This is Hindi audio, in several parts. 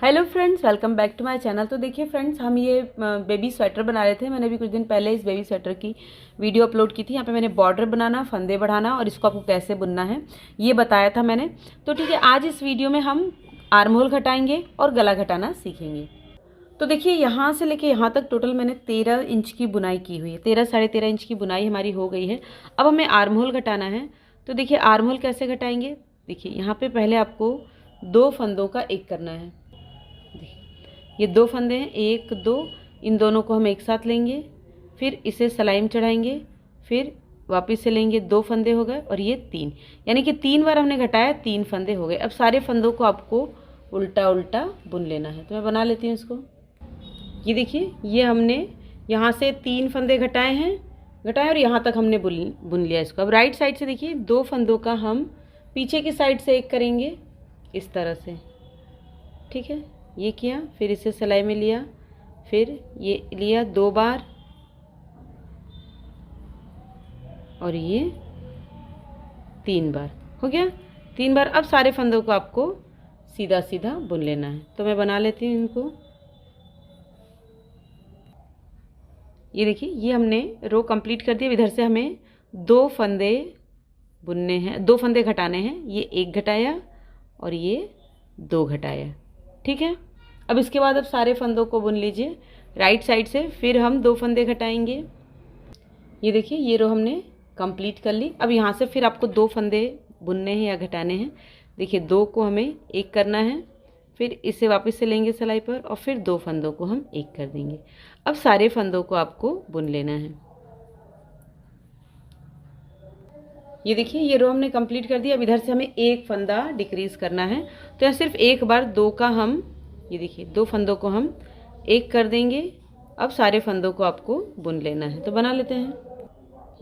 Hello friends, welcome back to my channel. तो देखिए फ्रेंड्स, हम ये बेबी स्वेटर बना रहे थे। मैंने अभी कुछ दिन पहले इस बेबी स्वेटर की वीडियो अपलोड की थी। यहाँ पे मैंने बॉर्डर बनाना, फंदे बढ़ाना और इसको आपको कैसे बुनना है ये बताया था मैंने। तो ठीक है, आज इस वीडियो में हम आर्म होल घटाएंगे और गला घटाना सीखेंगे। तो देखिए, यहाँ से लेके यहाँ तक टोटल मैंने 13 इंच की बुनाई की हुई है। 13 साढ़े 13 इंच की बुनाई हमारी हो गई है। अब हमें आर्म होल घटाना है। तो देखिए, आर्म होल कैसे घटाएंगे। देखिए, यहाँ पे पहले आपको 2 फंदों का एक करना है। ये 2 फंदे हैं, 1 2, इन दोनों को हम एक साथ लेंगे, फिर इसे सिलाई में चढ़ाएंगे, फिर वापस से लेंगे, 2 फंदे हो गए और ये 3, यानी कि 3 बार हमने घटाया, 3 फंदे हो गए। अब सारे फंदों को आपको उल्टा उल्टा बुन लेना है। तो मैं बना लेती हूँ इसको। ये देखिए, ये हमने यहाँ से 3 फंदे घटाए और यहाँ तक हमने बुन लिया इसको। अब राइट साइड से देखिए, 2 फंदों का हम पीछे की साइड से एक करेंगे इस तरह से। ठीक है, ये किया, फिर इसे सिलाई में लिया, फिर ये लिया 2 बार और ये 3 बार हो गया। 3 बार। अब सारे फंदों को आपको सीधा सीधा बुन लेना है। तो मैं बना लेती हूँ इनको। ये देखिए, ये हमने रो कंप्लीट कर दिया। इधर से हमें 2 फंदे बुनने हैं, 2 फंदे घटाने हैं। ये 1 घटाया और ये 2 घटाया। ठीक है, अब इसके बाद अब सारे फंदों को बुन लीजिए राइट साइड से। फिर हम 2 फंदे घटाएंगे। ये देखिए, ये रो हमने कंप्लीट कर ली। अब यहाँ से फिर आपको 2 फंदे बुनने हैं या घटाने हैं। देखिए, 2 को हमें एक करना है, फिर इसे वापस से लेंगे सिलाई पर और फिर 2 फंदों को हम एक कर देंगे। अब सारे फंदों को आपको बुन लेना है। ये देखिए, ये रो हमने कंप्लीट कर दिया। अब इधर से हमें 1 फंदा डिक्रीज करना है। तो यहाँ सिर्फ एक बार 2 का हम, ये देखिए, 2 फंदों को हम एक कर देंगे। अब सारे फंदों को आपको बुन लेना है। तो बना लेते हैं।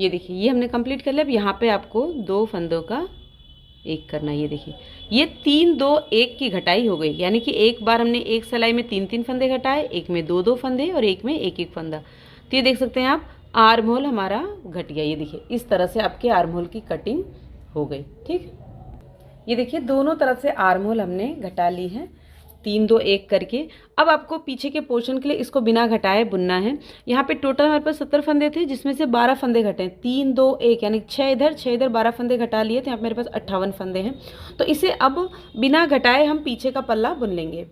ये देखिए, ये हमने कंप्लीट कर लिया। अब यहाँ पे आपको 2 फंदों का एक करना है। ये देखिए, ये 3 2 1 की घटाई हो गई, यानी कि एक बार हमने एक सिलाई में 3 3 फंदे घटाए, एक में 2 2 फंदे और एक में 1 1 फंदा। तो ये देख सकते हैं आप, आर्म होल हमारा घट गया। ये देखिए, इस तरह से आपके आर्म होल की कटिंग हो गई। ठीक, ये देखिए, दोनों तरफ से आर्म होल हमने घटा ली है, 3 2 1 करके। अब आपको पीछे के पोर्शन के लिए इसको बिना घटाए बुनना है। यहाँ पे टोटल हमारे पास 70 फंदे थे, जिसमें से 12 फंदे घटे हैं। 3 2 1 यानी 6 इधर 6 इधर, 12 फंदे घटा लिए। तो यहाँ पे मेरे पास 58 फंदे हैं। तो इसे अब बिना घटाए हम पीछे का पल्ला बुन लेंगे।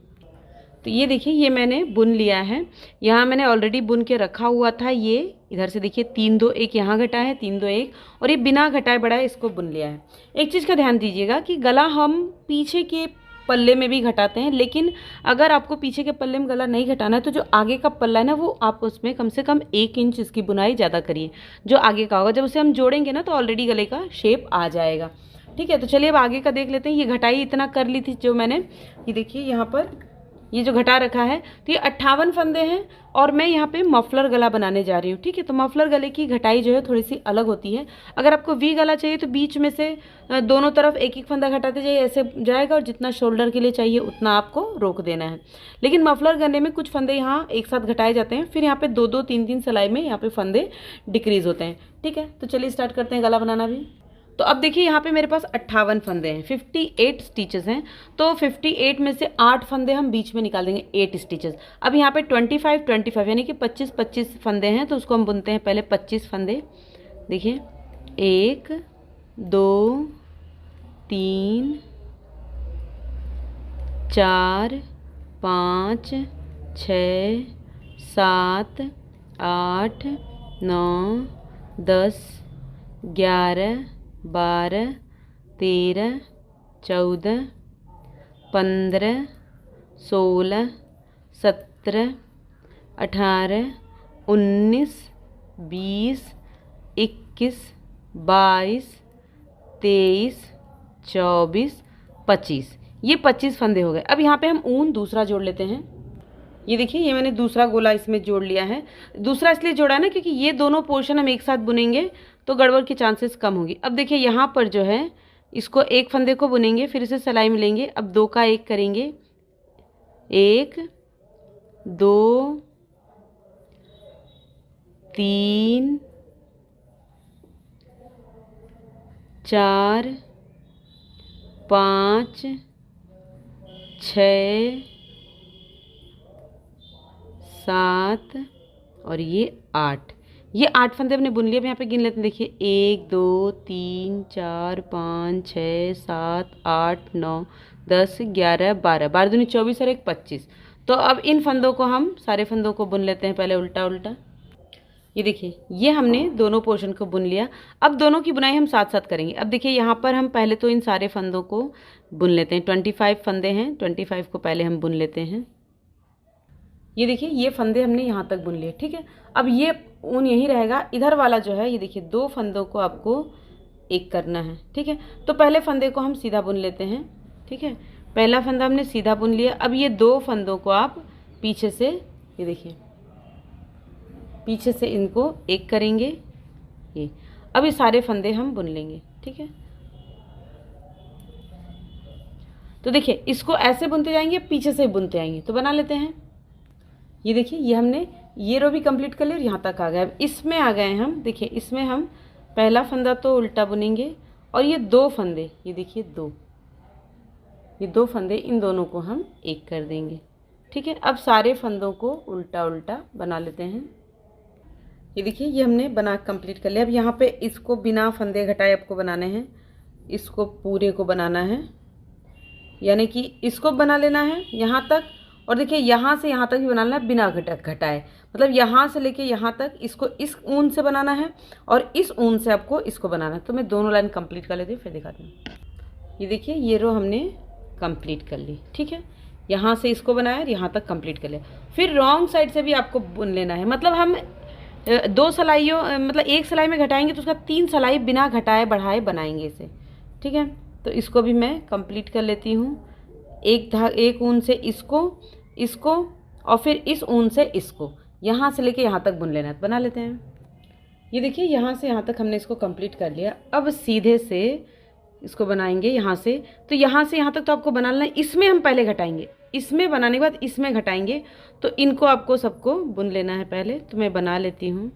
तो ये देखिए, ये मैंने बुन लिया है। यहाँ मैंने ऑलरेडी बुन के रखा हुआ था। ये इधर से देखिए, 3 2 1 यहाँ घटा है, 3 2 1, और ये बिना घटाए बढ़ाए इसको बुन लिया है। एक चीज़ का ध्यान दीजिएगा कि गला हम पीछे के पल्ले में भी घटाते हैं, लेकिन अगर आपको पीछे के पल्ले में गला नहीं घटाना है तो जो आगे का पल्ला है ना, वो आप उसमें कम से कम 1 इंच इसकी बुनाई ज़्यादा करिए। जो आगे का होगा, जब उसे हम जोड़ेंगे ना, तो ऑलरेडी गले का शेप आ जाएगा। ठीक है, तो चलिए अब आगे का देख लेते हैं। ये घटाई इतना कर ली थी जो मैंने, ये देखिए यहाँ पर ये जो घटा रखा है। तो ये 58 फंदे हैं और मैं यहाँ पे मफलर गला बनाने जा रही हूँ। ठीक है, तो मफलर गले की घटाई जो है थोड़ी सी अलग होती है। अगर आपको वी गला चाहिए तो बीच में से दोनों तरफ 1 1 फंदा घटाते जाइए, ऐसे जाएगा, और जितना शोल्डर के लिए चाहिए उतना आपको रोक देना है। लेकिन मफलर गले में कुछ फंदे यहाँ एक साथ घटाए जाते हैं, फिर यहाँ पे 2 2 3 3 सिलाई में यहाँ पे फंदे डिक्रीज होते हैं। ठीक है, तो चलिए स्टार्ट करते हैं गला बनाना भी। तो अब देखिए, यहाँ पे मेरे पास 58 फंदे हैं, 58 स्टिचेस हैं। तो 58 में से 8 फंदे हम बीच में निकाल देंगे, 8 स्टिचेस। अब यहाँ पे 25 25 यानी कि 25 25 फंदे हैं। तो उसको हम बुनते हैं पहले 25 फंदे। देखिए, 1 2 3 4 5 6 7 8 9 10 11 12 13 14 15 16 17 18 19 20 21 22 23 24 25। ये 25 फंदे हो गए। अब यहाँ पे हम ऊन दूसरा जोड़ लेते हैं। ये देखिए, ये मैंने दूसरा गोला इसमें जोड़ लिया है। दूसरा इसलिए जोड़ा है ना, क्योंकि ये दोनों पोर्शन हम एक साथ बुनेंगे तो गड़बड़ के चांसेस कम होंगी। अब देखिए, यहाँ पर जो है, इसको 1 फंदे को बुनेंगे, फिर इसे सिलाई में लेंगे। अब 2 का 1 करेंगे, 1 2 3 4 5 6 7 और ये 8। ये 8 फंदे हमने बुन लिए। अब यहाँ पे गिन लेते हैं। देखिए 1 2 3 4 5 6 7 8 9 10 11 12, 12 दूनी 24 और 1 25। तो अब इन फंदों को हम सारे फंदों को बुन लेते हैं पहले उल्टा उल्टा। ये देखिए ये हमने दोनों पोर्शन को बुन लिया। अब दोनों की बुनाई हम साथ साथ करेंगे। अब देखिए यहाँ पर हम पहले तो इन सारे फंदों को बुन लेते हैं। 25 फंदे हैं, 25 को पहले हम बुन लेते हैं। ये देखिए ये फंदे हमने यहाँ तक बुन लिए। ठीक है, अब ये ऊन यही रहेगा। इधर वाला जो है ये देखिए 2 फंदों को आपको एक करना है। ठीक है, तो पहले फंदे को हम सीधा बुन लेते हैं। ठीक है, पहला फंदा हमने सीधा बुन लिया। अब ये 2 फंदों को आप पीछे से, ये देखिए पीछे से इनको एक करेंगे। ये अब ये सारे फंदे हम बुन लेंगे। ठीक है, तो देखिए इसको ऐसे बुनते जाएंगे, पीछे से बुनते आएंगे। तो बना लेते हैं। ये देखिए ये हमने ये रो भी कंप्लीट कर लिया और यहाँ तक आ गए। अब इसमें आ गए हम। देखिए इसमें हम पहला फंदा तो उल्टा बुनेंगे और ये 2 फंदे, ये देखिए 2, ये 2 फंदे, इन दोनों को हम एक कर देंगे। ठीक है, अब सारे फंदों को उल्टा उल्टा बना लेते हैं। ये देखिए ये हमने बना कंप्लीट कर लिया। अब यहाँ पे इसको बिना फंदे घटाए आपको बनाने हैं। इसको पूरे को बनाना है, यानी कि इसको बना लेना है यहाँ तक। और देखिए यहाँ से यहाँ तक भी बनाना है बिना घटाए, मतलब यहाँ से लेके यहाँ तक इसको इस ऊन से बनाना है और इस ऊन से आपको इसको बनाना है। तो मैं दोनों लाइन कंप्लीट कर लेती हूँ, फिर दिखाती हूँ। ये देखिए ये रो हमने कंप्लीट कर ली। ठीक है, यहाँ से इसको बनाया और यहाँ तक कंप्लीट कर लिया। फिर रॉन्ग साइड से भी आपको बुन लेना है। मतलब हम 2 सिलाइयों, मतलब 1 सिलाई में घटाएंगे तो उसका 3 सिलाई बिना घटाए बढ़ाए बनाएंगे इसे। ठीक है, तो इसको भी मैं कंप्लीट कर लेती हूँ। एक ऊन से इसको और फिर इस ऊन से इसको, यहाँ से लेके यहाँ तक बुन लेना है। बना लेते हैं। ये देखिए यहाँ से यहाँ तक हमने इसको कंप्लीट कर लिया। अब सीधे से इसको बनाएंगे यहाँ से। तो यहाँ से यहाँ तक तो आपको बना लेना है। इसमें हम पहले घटाएंगे, इसमें बनाने के बाद इसमें घटाएंगे। तो इनको आपको सबको बुन लेना है पहले। तो मैं बना लेती हूँ।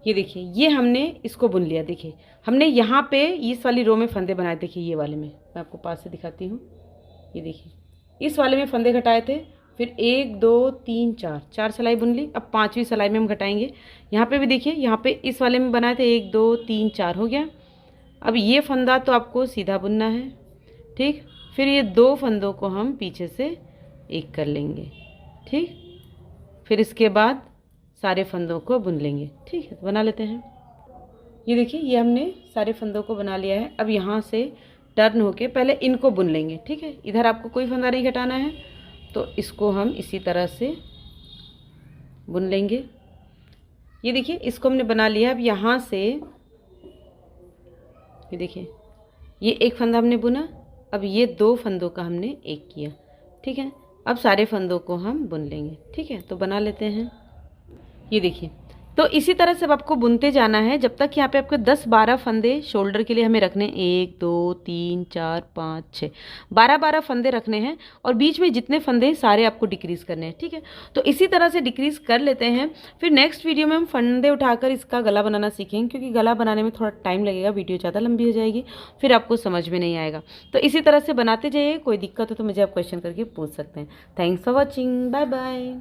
ये देखिए ये हमने इसको बुन लिया। देखिए हमने यहाँ पे इस वाली रो में फंदे बनाए। देखिए ये वाले में मैं आपको पास से दिखाती हूँ। ये देखिए इस वाले में फंदे घटाए थे। फिर 1 2 3 4 सिलाई बुन ली। अब 5वीं सिलाई में हम घटाएंगे। यहाँ पे भी देखिए यहाँ पे इस वाले में बनाए थे 1 2 3 4 हो गया। अब ये फंदा तो आपको सीधा बुनना है। ठीक, फिर ये 2 फंदों को हम पीछे से एक कर लेंगे। ठीक, फिर इसके बाद सारे फंदों को बुन लेंगे। ठीक है, तो बना लेते हैं। ये देखिए ये हमने सारे फंदों को बना लिया है। अब यहाँ से टर्न होके पहले इनको बुन लेंगे। ठीक है, इधर आपको कोई फंदा नहीं घटाना है, तो इसको हम इसी तरह से बुन लेंगे। ये देखिए इसको हमने बना लिया। अब यहाँ से ये देखिए ये एक फंदा हमने बुना। अब ये 2 फंदों का हमने एक किया। ठीक है, अब सारे फंदों को हम बुन लेंगे। ठीक है, तो बना लेते हैं। ये देखिए तो इसी तरह से आपको बुनते जाना है जब तक यहाँ पे आपके 10-12 फंदे शोल्डर के लिए हमें रखने। 1 2 3 4 5 6 12 फंदे रखने हैं और बीच में जितने फंदे हैं सारे आपको डिक्रीज़ करने हैं। ठीक है, तो इसी तरह से डिक्रीज़ कर लेते हैं। फिर नेक्स्ट वीडियो में हम फंदे उठाकर इसका गला बनाना सीखेंगे, क्योंकि गला बनाने में थोड़ा टाइम लगेगा, वीडियो ज़्यादा लंबी हो जाएगी, फिर आपको समझ में नहीं आएगा। तो इसी तरह से बनाते जाइए। कोई दिक्कत हो तो मुझे आप क्वेश्चन करके पूछ सकते हैं। Thanks for watching, bye bye.